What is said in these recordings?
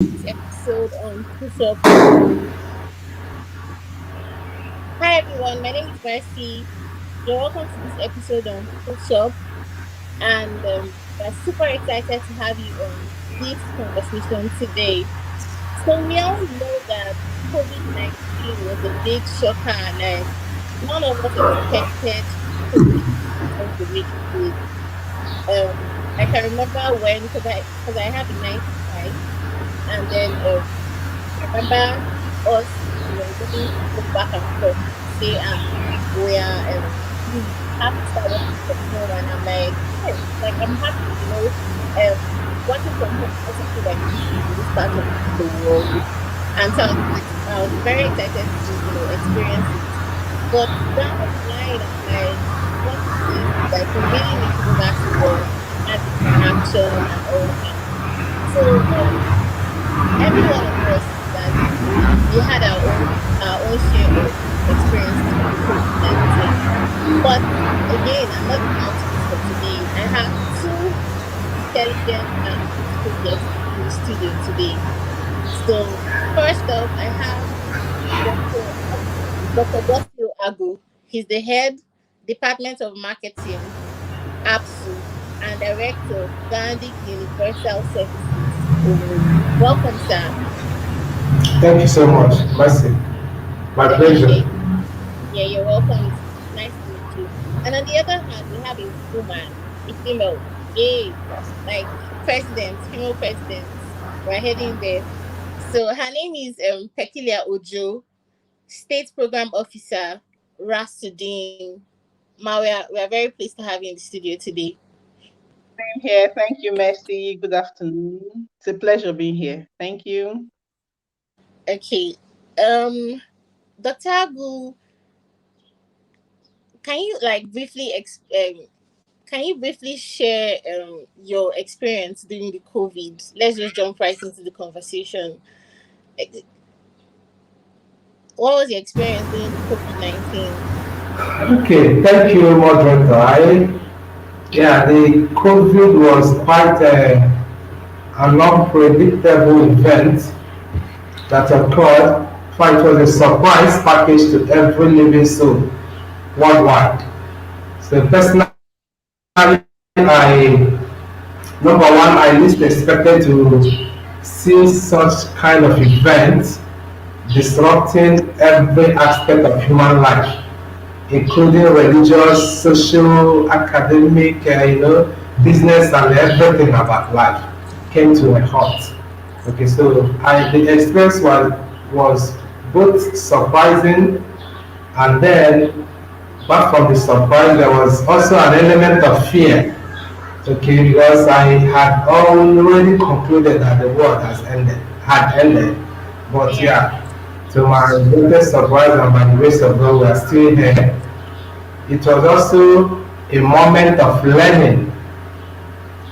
this episode on push-up. Hi everyone, my name is Mercy. You're welcome to this episode on push-up, and we're super excited to have you on this conversation today. So we all know that COVID-19 was a big shocker. Like none of us expected COVID to end the way it did. I can remember when because I have a 9 to 5, and then I remember us, getting people back and forth to say, we are, we have to start working from home. And I'm like, yes, like, I'm happy, working from home is not something that you see in this part of the world. And so I was very excited to, experience it. But down the line, I'm like, what is this? Like, we really need to go back to work, have interaction and all that. So, every one of us that we had our own share of experiences with COVID-19. But again, I'm not the mouthpiece for today. I have two intelligent and beautiful guests in the studio today. So first up, I have Dr. Dr. Gosio Agu. He's the head Department of Marketing, APSU, and Director of Gandhi Universal Services. Welcome, sir. Thank you so much. Mercy. My pleasure. Okay. Yeah, you're welcome. It's nice to meet you. And on the other hand, we have a woman, a female. Yay. Like female presidents. We're heading there. So her name is Pekilia Ojo, State Program Officer, Rasudin. Ma, we are very pleased to have you in the studio today. Same here. Thank you, Mercy. Good afternoon. It's a pleasure being here. Thank you. Okay. Um, Dr. Agu, can you like can you briefly share your experience during the COVID? Let's just jump right into the conversation. Eh, What was your experience during the COVID-19? Okay, thank you, moderator. Yeah, the COVID was quite an unpredictable event that occurred, but it was a surprise package to every living soul worldwide. So personally, number one, I least expected to see such kind of event disrupting every aspect of human life, including religious, social, academic, business, and everything about life came to a halt. Okay, so the experience was both surprising, and then apart from the surprise, there was also an element of fear. Okay, because I had already concluded that the world had ended. But Yeah. yeah, to my greatest surprise and by the grace of God, we are still here. It was also a moment of learning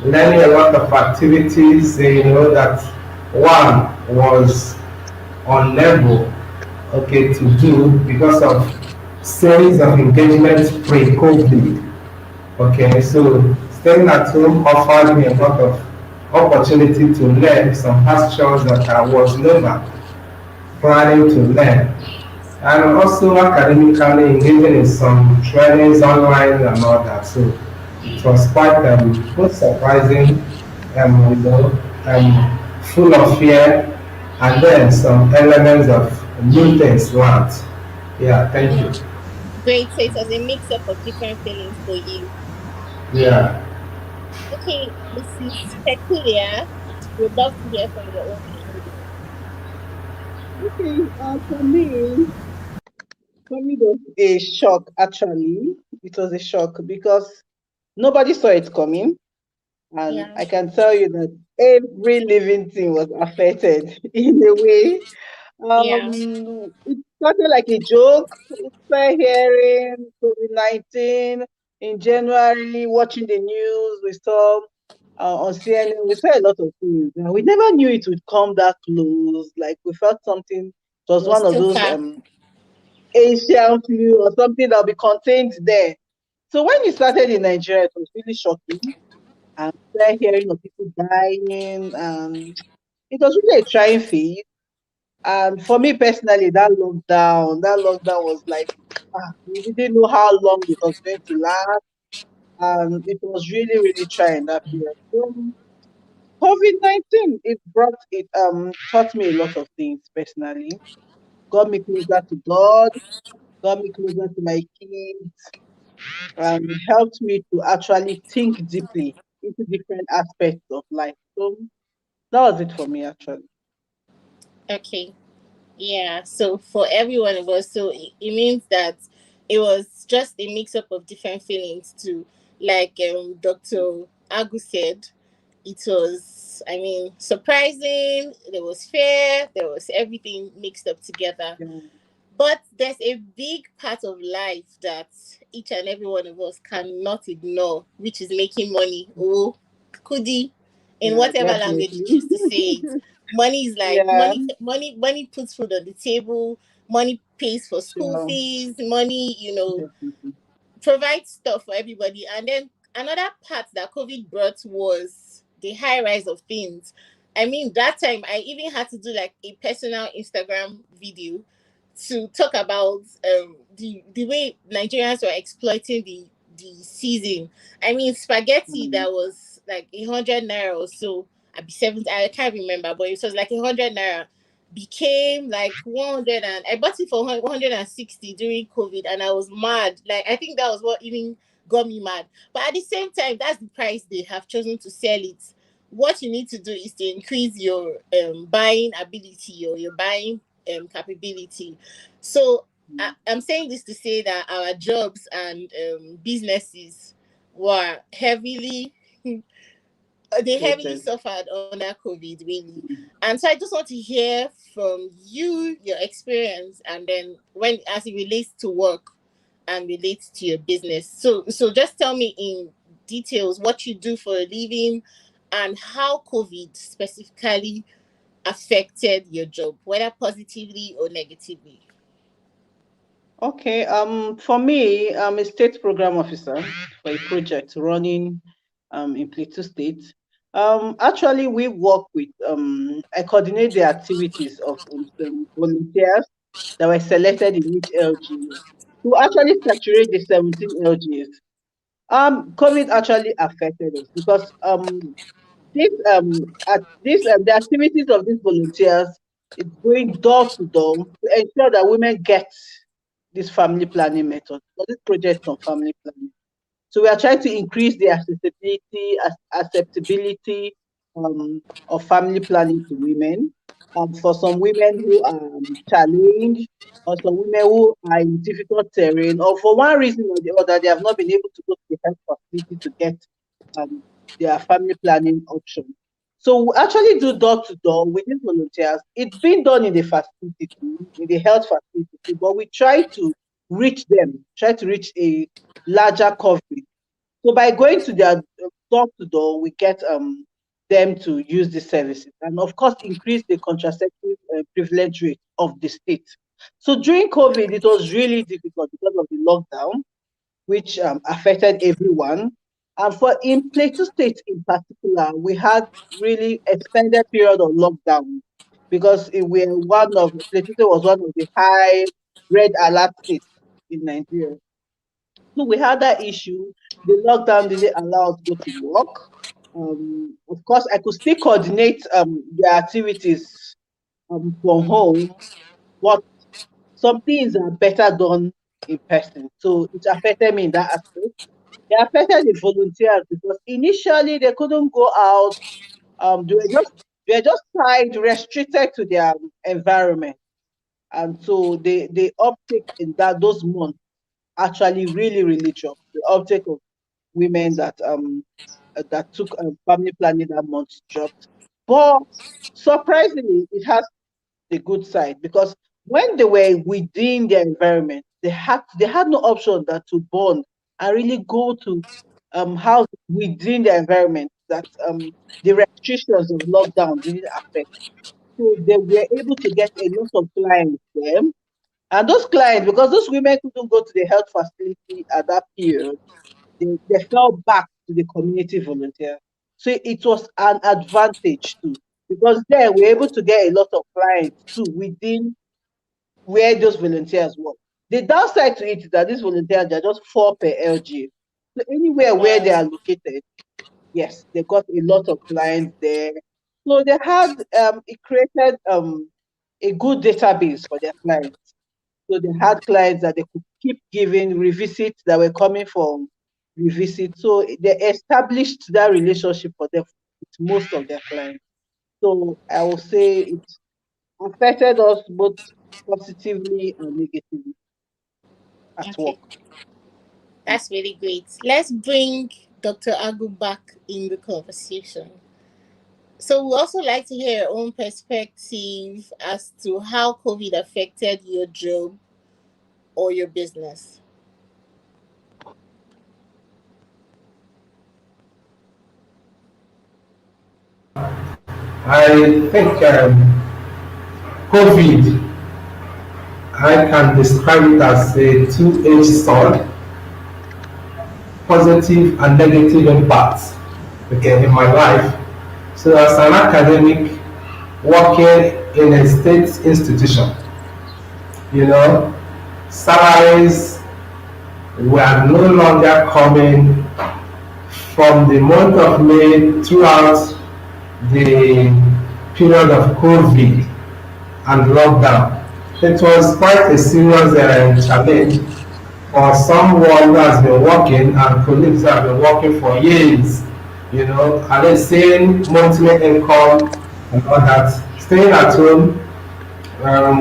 a lot of activities, that one was unable, okay, to do because of series of engagements pre-COVID. Okay, so staying at home offered me a lot of opportunity to learn some pastures that I was never planning to learn. And also academically engaging in some trainings online and all that. So it was quite both surprising, full of fear, and then some elements of new things learned. Yeah, thank Mm, you. great. So it was a mix up of different feelings for you. Yeah. Okay, Mrs. Peculiar, we'd love to hear from your own angle. Okay, for me, it was a shock. Actually, it was a shock because nobody saw it coming, and Yeah. I can tell you that every living thing was affected in a way. Yeah. It started like a joke. We started hearing COVID-19 in January, watching the news. We saw on CNN, we saw a lot of things. And we never knew it would come that close. Like we felt something. It was It was one of too those far. Asian flu or something that'll be contained there. So when it started in Nigeria, it was really shocking. And we started hearing of people dying. it was really a trying phase. And for me personally, that lockdown was like, we didn't know how long it was going to last, and it was really, really trying that period. So COVID-19, it taught me a lot of things personally, got me closer to God, got me closer to my kids, and helped me to actually think deeply into different aspects of life. So that was it for me actually. Okay. Yeah, so for every one of us, so it means that it was just a mix up of different feelings too. Like Dr. Agu said, it was, I mean, surprising, there was fear, there was everything mixed up together. Yeah, But there's a big part of life that each and every one of us cannot ignore, which is making money. Oh, kudi, in yeah, whatever language you definitely. choose to say it. Money is like Yeah, money puts food on the table, money pays for school sure, fees, money, definitely. provide stuff for everybody. And then another part that COVID brought was the high rise of things. I mean, that time I even had to do like a personal Instagram video to talk about the way Nigerians were exploiting the season. I mean, spaghetti Mm, that was like 100 naira or so. I'd be 70. I can't remember, but it was like 100 naira became like 100, and I bought it for 160 during COVID, and I was mad. Like, I think that was what even got me mad. But at the same time, that's the price they have chosen to sell it. What you need to do is to increase your buying ability or your buying capability. So mm, I'm saying this to say that our jobs and businesses were heavily they heavily affected. suffered under COVID, really. Mm. And so I just want to hear from you your experience, and then when as it relates to work and relates to your business. So just tell me in details what you do for a living and how COVID specifically affected your job, whether positively or negatively. Okay, for me, I'm a state program officer for a project running in Plateau State. Actually, we work with I coordinate the activities of some volunteers that were selected in each LG to actually saturate the 17 LGs. COVID actually affected us because the activities of these volunteers is going door to door to ensure that women get this family planning method. So this project on family planning. So we are trying to increase the accessibility, acceptability of family planning to women. For some women who are challenged, or some women who are in difficult terrain, or for one reason or the other, they have not been able to go to the health facility to get um, their family planning option. So we actually do door to door with these volunteers. It's been done in the facility too, in the health facility too, but we try to reach a larger coverage. So by going to their door to door, we get them to use the services, and of course increase the contraceptive prevalence rate of the state. So during COVID, it was really difficult because of the lockdown, which affected everyone. And for in Plateau State in particular, we had really extended period of lockdown because Plateau State was one of the high red alert states in Nigeria. So we had that issue. The lockdown didn't allow us to go to work. Of course, I could still coordinate the activities from home, but some things are better done in person. So it affected me in that aspect. It affected the volunteers because initially they couldn't go out. They were just tied, restricted to their environment, and so the uptake in those months actually really, really dropped. The uptake of women that took family planning that month dropped. But surprisingly, it has the good side because when they were within their environment, they had no option that to bond and really go to house within their environment that the restrictions of lockdown didn't affect. So they were able to get a lot of clients there. And those clients, because those women couldn't go to the health facility at that period, they fell back to the community volunteer. So it was an advantage too. because there we're able to get a lot of clients too within where those volunteers work. The downside to it is that these volunteers, they're just 4 per LG. So anywhere where they Wow. are located, yes, they got a lot of clients there. So they had it created a good database for their clients. So they had clients that they could keep giving revisits that were coming from revisit. So they established that relationship for them with most of their clients. So I will say it affected us both positively and negatively at Okay. work. That's really great. Let's bring Dr. Agu back in the conversation. So we also like to hear your own perspective as to how COVID affected your job or your business. I think COVID, I can describe it as a two-edged sword, positive and negative impacts, okay, in my life. So as an academic working in a state institution, you know, salaries were no longer coming from the month of May throughout the period of COVID and lockdown. It was quite a serious challenge for someone who has been working and colleagues who have been working for years, and then seeing monthly income and all that, staying at home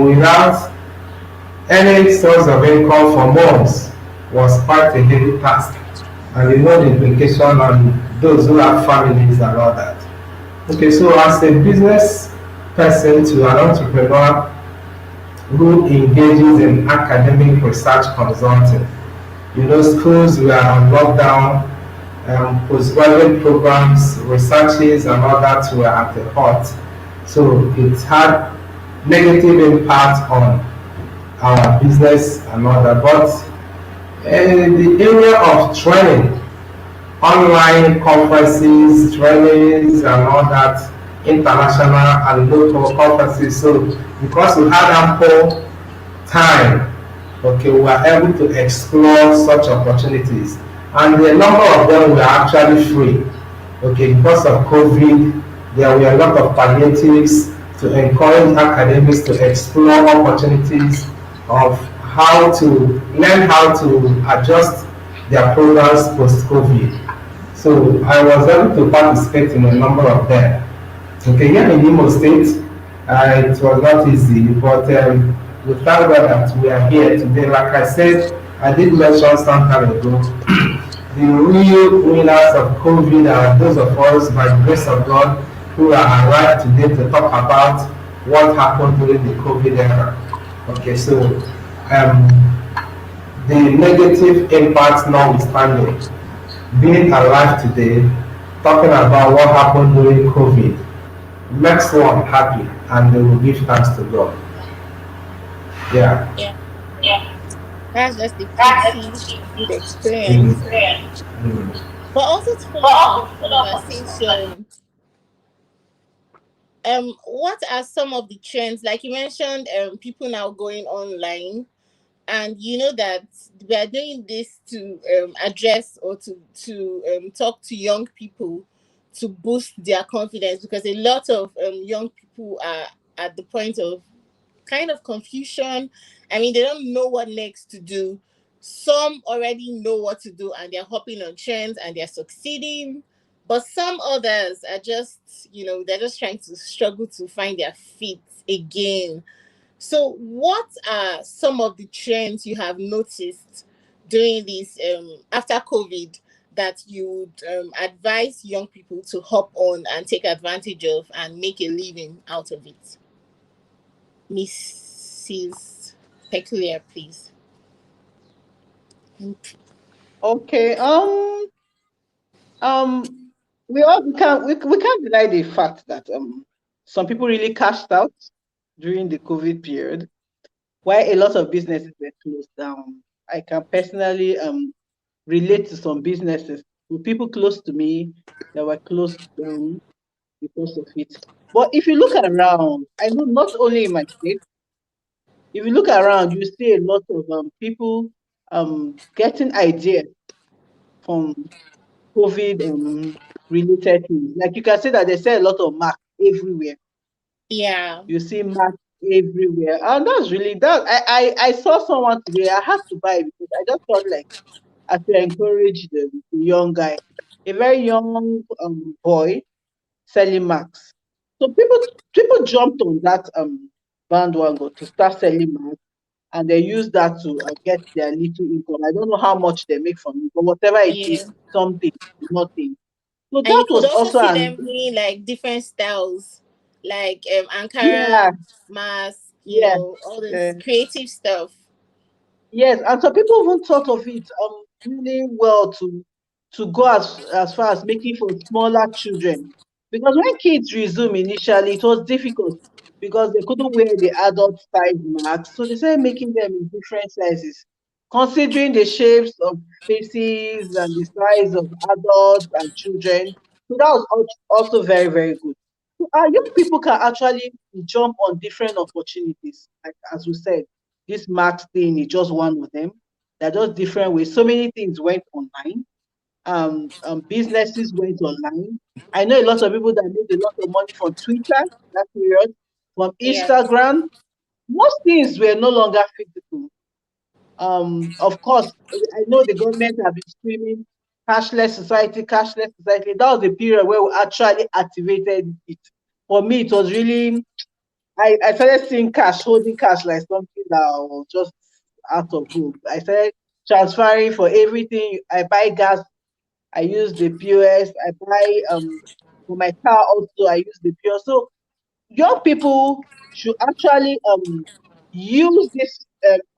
without any source of income for months was quite a heavy task. And you know the implication on those who have families and all that. Okay, so as a business person to an entrepreneur who engages in academic research consulting, schools were on lockdown, postgraduate programs, researches, and all that were at the hot. So it had negative impact on our business and all that. But in the area of training, online conferences, trainings, and all that, international and local conferences. So because we had ample time, okay, we were able to explore such opportunities. And a number of them were actually free. Okay, because of COVID, there were a lot of palliatives to encourage academics to explore opportunities of how to adjust their programs post-COVID. So I was able to participate in a number of them. Okay, here in Imo State, it was not easy, but we thank God that we are here today. Like I said, I did mention some time ago, the real winners of COVID are those of us, by the grace of God, who are alive today to talk about what happened during the COVID era. Okay, so um, the negative impact notwithstanding, being alive today, talking about what happened during COVID, makes one happy and they will give thanks to God. Yeah. Yeah. That's just a pretty good Mm. experience. Mm. But also to follow up on the conversation, what are some of the trends? Like you mentioned, people now going online, and you know that we are doing this to address or to talk to young people to boost their confidence, because a lot of young people are at the point of kind of confusion. I mean, they don't know what next to do. Some already know what to do and they're hopping on trends and they're succeeding. But some others are just, they're just trying to struggle to find their feet again. So, what are some of the trends you have noticed during this after COVID that you would advise young people to hop on and take advantage of and make a living out of it? Mrs. Peculiar, please. Okay. Um, we can't deny the fact that some people really cashed out during the COVID period, while a lot of businesses were closed down. I can personally relate to some businesses with people close to me that were closed down because of it. But if you look around, I know not only in my state, if you look around, you see a lot of people getting ideas from COVID related things. Like you can see that they sell a lot of masks everywhere. Yeah. You see masks everywhere, and that's really that. I saw someone today. I had to buy it because I just felt like I to encourage the young guy, a very young boy selling masks. So people jumped on that bandwagon to start selling masks, and they use that to get their little income. I don't know how much they make from it, but whatever it is, Yeah. something, nothing. So And that you could was also also see an them doing like different styles, like yeah, Ankara mask, yeah. all this Uh, creative stuff. Yes, and so people even thought of it really well to go as far as making for smaller children. Because when kids resume initially, it was difficult because they couldn't wear the adult size masks. So they started making them in different sizes, considering the shapes of faces and the size of adults and children. So that was also very, very good. So young people can actually jump on different opportunities, like as we said this Max thing is just one of them. There are just different ways. So many things went online. Businesses went online. I know a lot of people that made a lot of money from Twitter that period, from Yeah. Instagram. Most things were no longer physical. Of course, I know the government have been screaming cashless society. That was the period where we actually activated it. For me, it was really I started seeing cash, holding cash like something that was just out of hope. I started transferring for everything. I buy gas, I use the POS. I buy for my car also, I use the POS. So young people should actually use this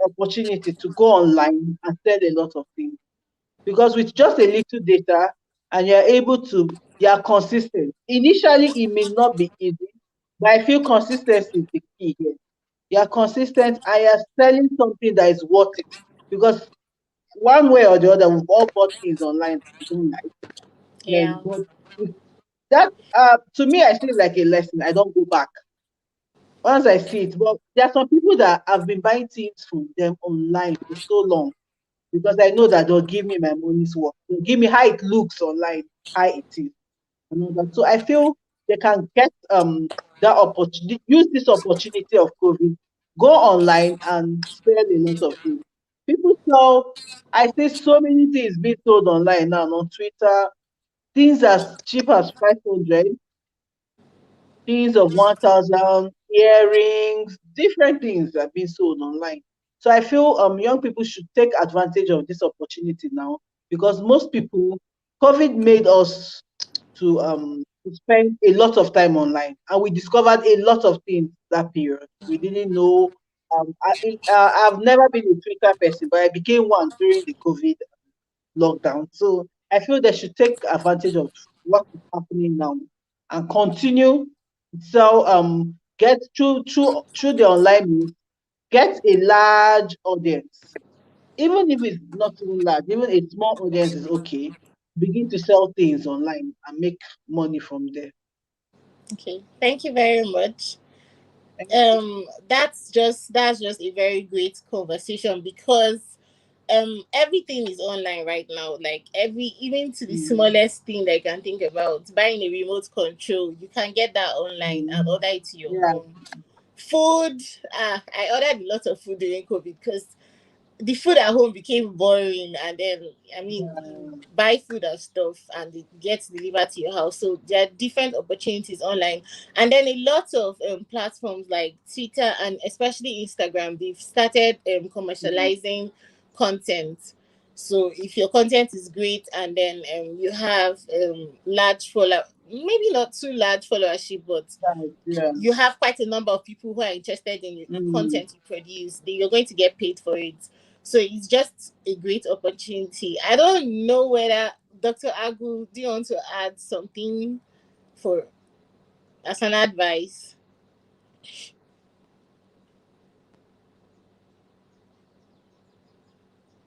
opportunity to go online and sell a lot of things because with just a little data and you're able to, you are consistent. Initially, it may not be easy, but I feel consistency is the key here. You are consistent and you're selling something that is worth it because one way or the other, we've all bought things online that we don't like. Yeah. Then, but if that to me, I see it like a lesson. I don't go back once I see it. But there are some people that have been buying things from them online for so long because I know that they'll give me my money's worth. They'll give me how it looks online, how it is, and all that. So I feel they can get that opportunity, use this opportunity of COVID, go online and sell a lot of things. People sell, I see so many things being sold online now on Twitter, things as cheap as 500, things of 1,000, earrings, different things are being sold online. So I feel young people should take advantage of this opportunity now because most people, COVID made us to spend a lot of time online and we discovered a lot of things that period. We didn't know. I've never been a Twitter person, but I became one during the COVID lockdown. So I feel they should take advantage of what is happening now and continue. So get through the online means, get a large audience. Even if it's not even large, even a small audience is okay. Begin to sell things online and make money from there. Okay. Thank you very much. Thank you. That's just a very great conversation because everything is online right now, like every even to the Mm, smallest thing that you can think about, buying a remote control, you can get that online and mm, order it to your yeah, home. Food, I ordered a lot of food during COVID because the food at home became boring, and then you yeah. buy food and stuff and it gets delivered to your house. So there are different opportunities online, and then a lot of platforms like Twitter and especially Instagram, they've started Mm, commercializing content. So if your content is great and then you have large follow, maybe not too large followership, but right, yeah. you have quite a number of people who are interested in the Mm. content you produce, then you're going to get paid for it. So it's just a great opportunity. I don't know whether Dr. Agu, do you want to add something for as an advice?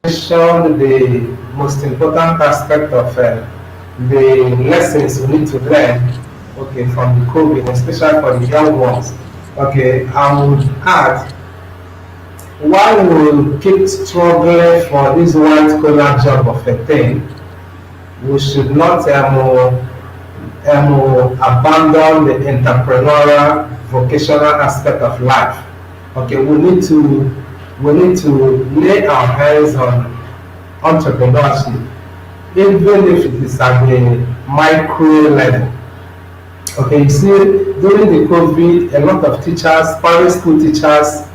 Mentioned the most important aspect of the lessons we need to learn okay, from the COVID, especially for the young ones. Okay, I would add, while we keep struggling for this white collar job of a thing, we should not abandon the entrepreneurial vocational aspect of life. Okay, we need to lay our hands on entrepreneurship, even if it is at the micro level. Okay, you see, during the COVID, a lot of teachers, private school teachers,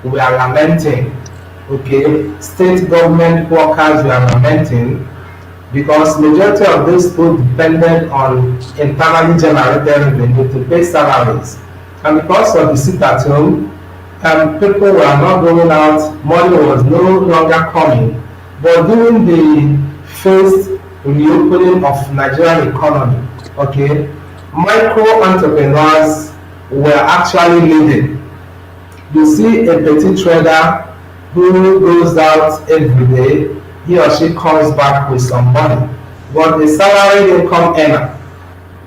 were lamenting. Okay, state government workers were lamenting because majority of these people depended on internally generated revenue to pay salaries. And because of the sit at home, people were not going out, money was no longer coming. But during the first reopening of Nigerian economy, okay, micro entrepreneurs were actually leading. You see a petty trader who goes out every day, he or she comes back with some money. But a salaried income earner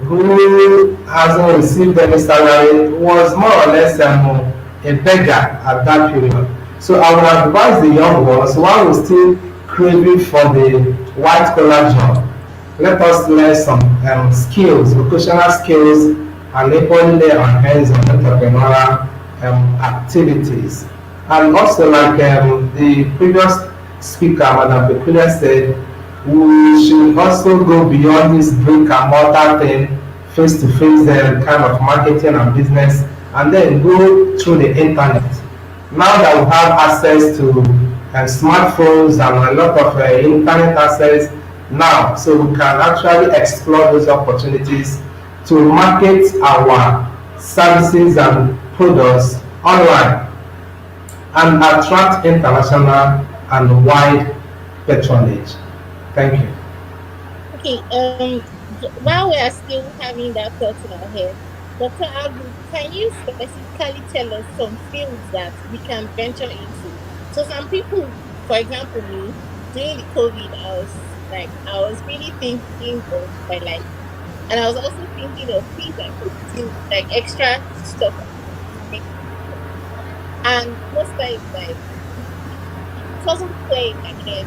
who hasn't received any salary was more or less a beggar at that period. So I would advise the young ones, while we're still craving for the white collar job, let us learn some skills, vocational skills, and equally lay our hands on entrepreneurial activities. And also, like the previous speaker, Madam Bekulia said, we should also go beyond this brick and mortar thing, face to face kind of marketing and business, and then go through the internet. Now that we have access to smartphones and a lot of internet access now, so we can actually explore those opportunities to market our services and products online and attract international and wide patronage. Thank you. Okay, while we are still having that thought in our head, Dr. Abu, can you specifically tell us some fields that we can venture into? So some people, for example me, during the COVID, I was really thinking of my life. And I was also thinking of things I could do, like extra stuff. And most times, like, it wasn't playing again.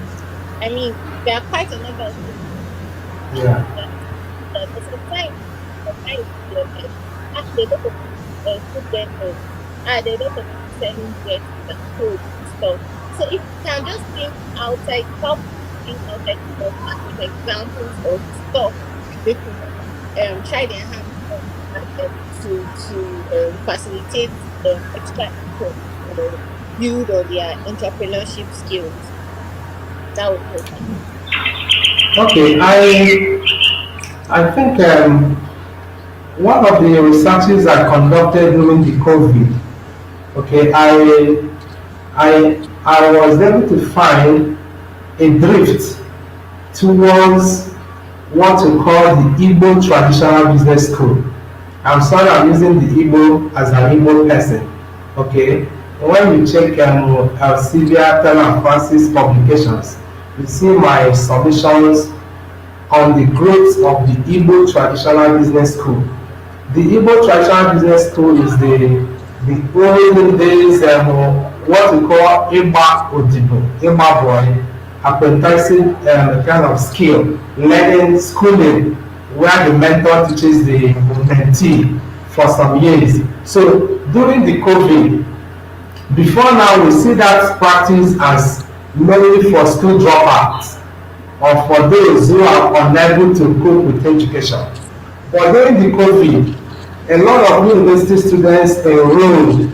I mean, there are quite a number of things Yeah. that sometimes, you're like, they don't put them on. They don't selling get and food and stuff. So if you can just think outside, help think outside the box and give examples of stuff they could try their hands on and to facilitate extra income or build on their entrepreneurship skills. That would help. Okay, I think one of the researches I conducted during the COVID, okay, I was able to find a drift towards what we call the Igbo Traditional Business School. I'm sorry I'm using the Igbo as an Igbo person. Okay, when you check Sylvia Tella Francis publications, you see my submissions on the growth of the Igbo Traditional Business School. The Igbo Traditional Business School is the olden days what we call Iba Odibo, Iba boy, apprenticing kind of skill, learning, schooling, where the mentor teaches the mentee for some years. So during the COVID, before now we see that practice as mainly for school dropouts or for those who are unable to cope with education. But during the COVID, a lot of university students enrolled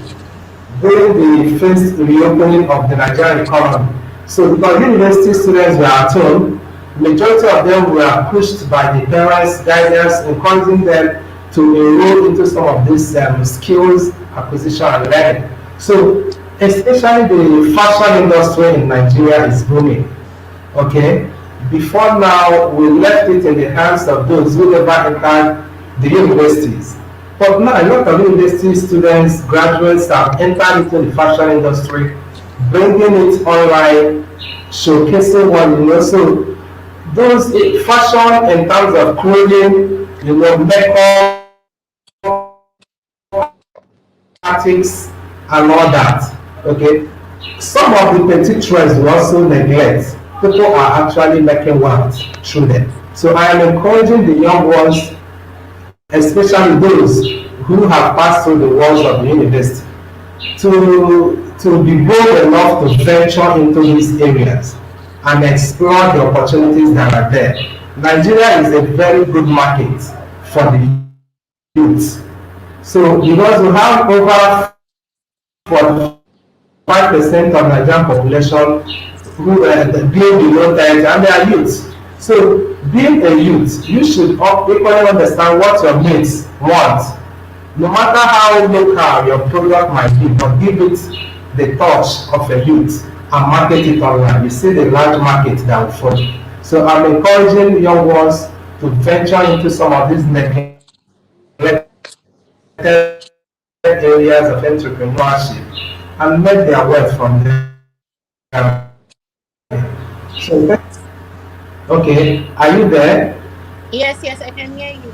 during the first reopening of the Nigerian economy. So because university students were at home, majority of them were pushed by the parents' guidance, encouraging them to enroll into some of these skills acquisition and learning. So especially the fashion industry in Nigeria is booming. Okay, before now we left it in the hands of those who never entered the universities. But now a lot of university students, graduates have entered into the fashion industry, bringing it online, showcasing what you know. So those fashion in terms of clothing, makeup, mathematics and all that. Okay, some of the petty trades we also neglect. People are actually making wealth through them. So I am encouraging the young ones, especially those who have passed through the walls of the university, to be bold enough to venture into these areas and explore the opportunities that are there. Nigeria is a very good market for the youth. So because we have over 45% of Nigerian population who being below 30 and they are youths. So being a youth, you should equally understand what your mates want. No matter how local your product might be, but give it the touch of a youth and market it online. You see the large market that will follow. So I'm encouraging young ones to venture into some of these neglected areas of entrepreneurship and make their wealth from there. So, okay, are you there? Yes, yes, I can hear you.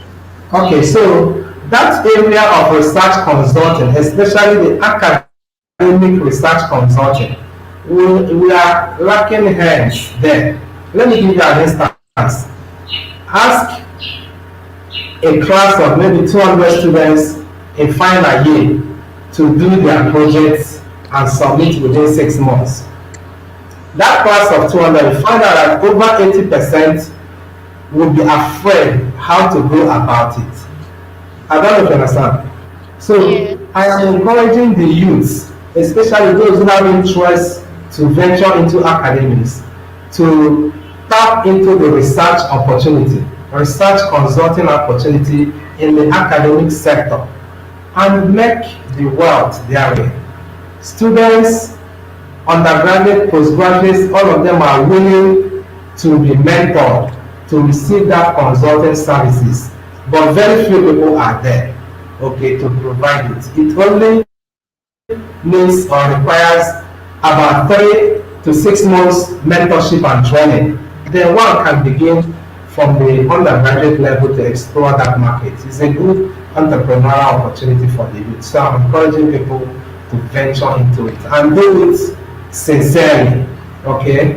Okay, so that area of research consulting, especially the academic research consulting, we are lacking hands there. Let me give you an instance. Ask a class of maybe 200 students in final year to do their projects and submit within 6 months. That class of 200, you find out that over 80% will be afraid how to go about it. I don't know if you understand. Yeah. So I am encouraging the youths, especially those who have interest to venture into academics, to tap into the research consulting opportunity in the academic sector and make the wealth therein. Students, undergraduate, postgraduates, all of them are willing to be mentored to receive that consulting services, but very few people are there, okay, to provide it. It only needs or requires about 3 to 6 months mentorship and training. Then one can begin from the undergraduate level to explore that market. It's a good entrepreneurial opportunity for the youth. So I'm encouraging people to venture into it and do it sincerely, okay,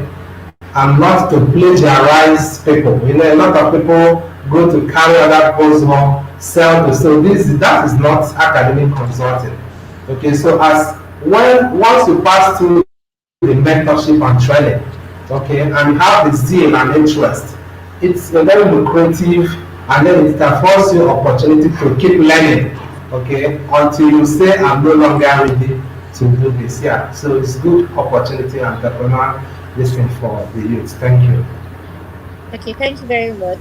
and not to plagiarize people. You know, a lot of people go to carry other posts or sell to. So that is not academic consulting. Okay, so once you pass through the mentorship and training, okay, and you have the zeal and interest, it's a very lucrative, and then it affords you opportunity to keep learning, okay, until you say I'm no longer ready to do this. Yeah, so it's good opportunity and entrepreneur listening for the youth. Thank you. Okay, thank you very much.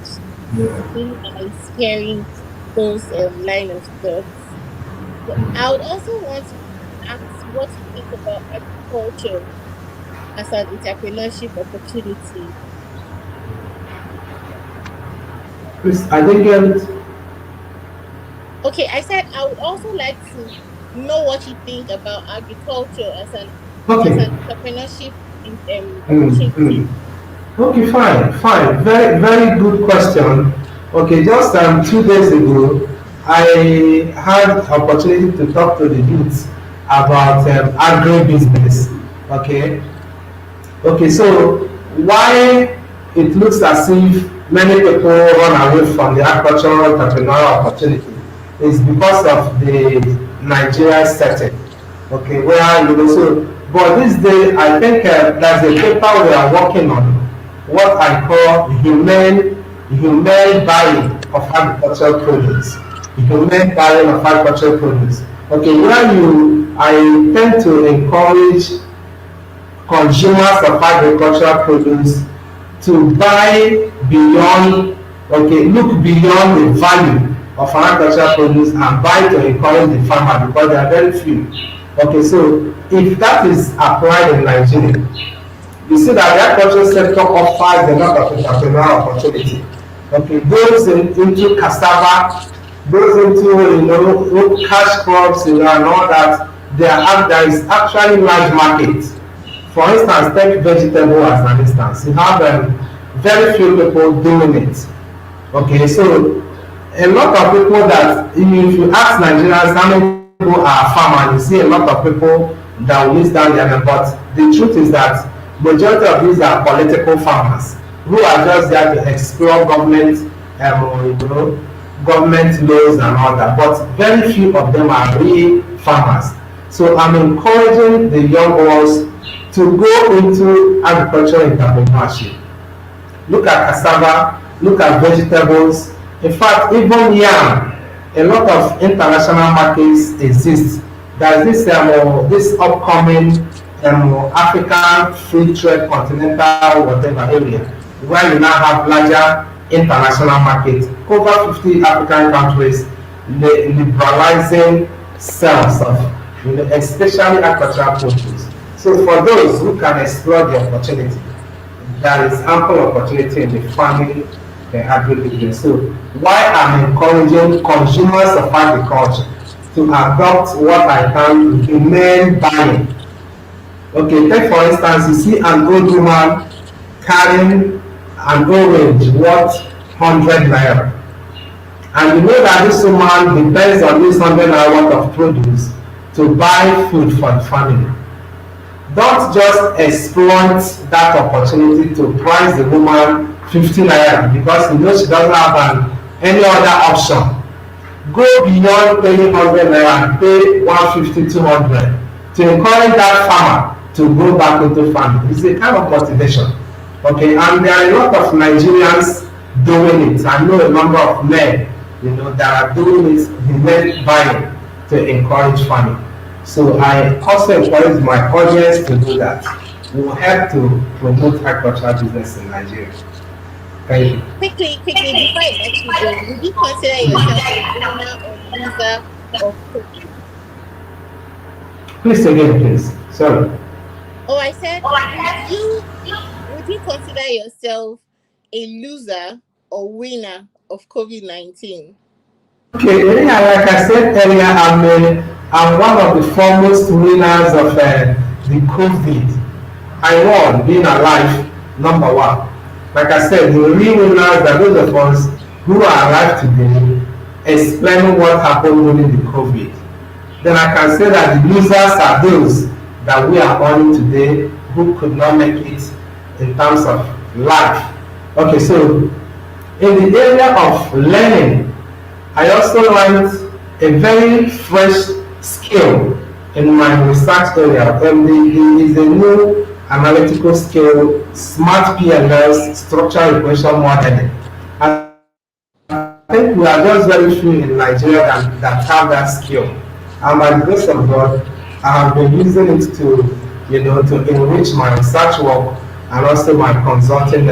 Yeah. Really nice hearing those line of thoughts. But I would also want to ask what you think about agriculture as an entrepreneurship opportunity. Please, I didn't get it. Okay, I said I would also like to know what you think about agriculture as Okay. an entrepreneurship Mm, opportunity. mm. Okay, fine. Very, very good question. Okay, just 2 days ago, I had opportunity to talk to the youth about agribusiness. Okay, so why it looks as if many people run away from the agricultural entrepreneurial opportunity is because of the Nigeria setting. Okay, where you know, so but this day I think there's a paper we are working on, what I call humane buying of agricultural produce. Humane buying of agricultural produce. Okay, where I tend to encourage consumers of agricultural produce to buy beyond, okay, look beyond the value of an agricultural produce and buy to encourage the farmer because there are very few. Okay, so if that is applied in Nigeria, you see that the agricultural sector offers a lot of entrepreneurial opportunity. Okay, those into cassava, those into cash crops, and all that, there is actually large market. For instance, take vegetable as an instance. You have very few people doing it. Okay, so a lot of people that if you ask Nigerians how many who are farmers, you see a lot of people that will list down their name, but the truth is that majority of these are political farmers who are just there to explore government, government laws and all that. But very few of them are real farmers. So I'm encouraging the young ones to go into agricultural entrepreneurship. Look at cassava, look at vegetables. In fact, even yam, a lot of international markets exist. There's this upcoming African free trade continental whatever area where you now have larger international markets. Over 50 African countries liberalizing sales of especially agricultural produce. So for those who can explore the opportunity, there is ample opportunity in the farming and agribusiness. So why I'm encouraging consumers of agriculture to adopt what I can remain buying. Okay, take for instance, you see an old woman carrying an orange worth 100 naira. And you know that this woman depends on this 100 naira worth of produce to buy food for the family. Don't just exploit that opportunity to price the woman 50 naira because you know she doesn't have any other option. Go beyond paying 100 naira and pay 150, 200 to encourage that farmer to go back into farming. It's a kind of motivation. Okay, and there are a lot of Nigerians doing it. I know a number of men, that are doing it, the men buying to encourage farming. So I also encourage my audience to do that. We will help to promote agricultural business in Nigeria. Thank you. Quickly, before I let you go, would you consider yourself a winner or loser of COVID? Please again, please. Sorry. Oh, I said, would you consider yourself a loser or winner of COVID-19? Okay, yeah, like I said earlier, I'm one of the foremost winners of the COVID. I won being alive, number one. Like I said, the real winners are those of us who are alive today, explaining what happened during the COVID. Then I can say that the losers are those that we are honoring today who could not make it in terms of life. Okay, so in the area of learning, I also learned a very fresh skill in my research area. Is a new analytical skill, smart PLS, structural equation modeling. I think we are just very few in Nigeria that have that skill. And by the grace of God, I have been using it to enrich my research work and also my consulting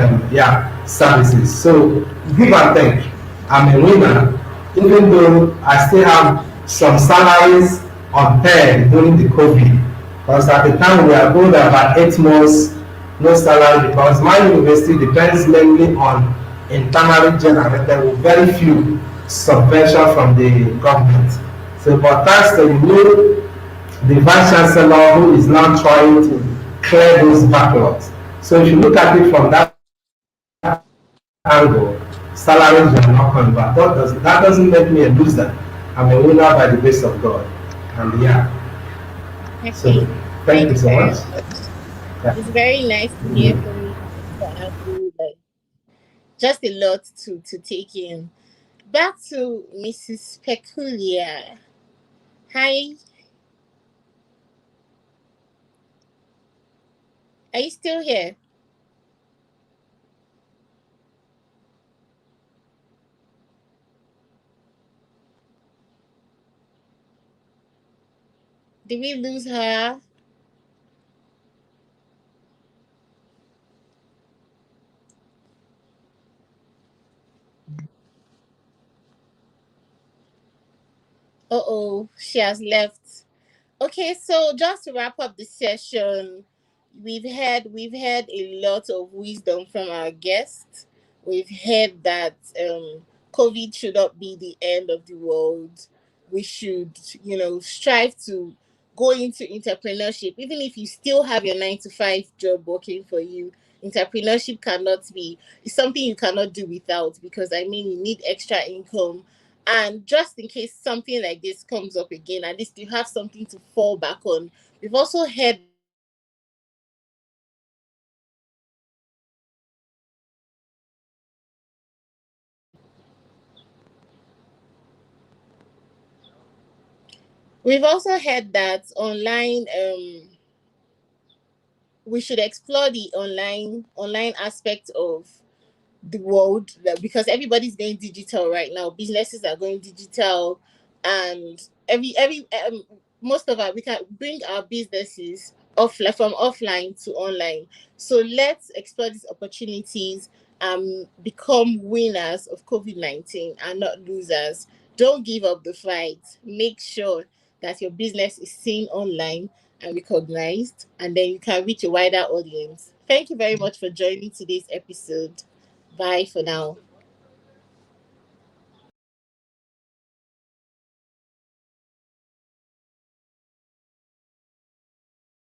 services. So give and take, I'm a winner, even though I still have some salaries unpaid during the COVID. Because at the time we are going about 8 months, no salary because my university depends mainly on internally generated with very few subvention from the government. So but thanks to the vice chancellor who is now trying to clear those backlogs. So if you look at it from that angle, salaries are not coming back. That doesn't make me a loser. I'm a winner by the grace of God. And so Okay. thank Thank you you so very much. much. Yeah. It's very nice to hear from you, Mr. Abu. Like, just a lot to take in. Back to Mrs. Peculiar. Hi, are you still here? Did we lose her? Uh-oh, she has left. Okay, so just to wrap up the session, we've had a lot of wisdom from our guests. We've heard that COVID should not be the end of the world. We should, strive to go into entrepreneurship, even if you still have your 9 to 5 job working for you. Entrepreneurship cannot be it's something you cannot do without because I mean you need extra income And just in case something like this comes up again, at least you have something to fall back on. We've also heard that online we've also heard that online we should explore the online aspect of the world, because everybody's going digital right now. Businesses are going digital, and every most of our we can bring our businesses from offline to online. So let's explore these opportunities and become winners of COVID-19 and not losers. Don't give up the fight. Make sure that your business is seen online and recognized, and then you can reach a wider audience. Thank you very much for joining today's episode. Bye for now.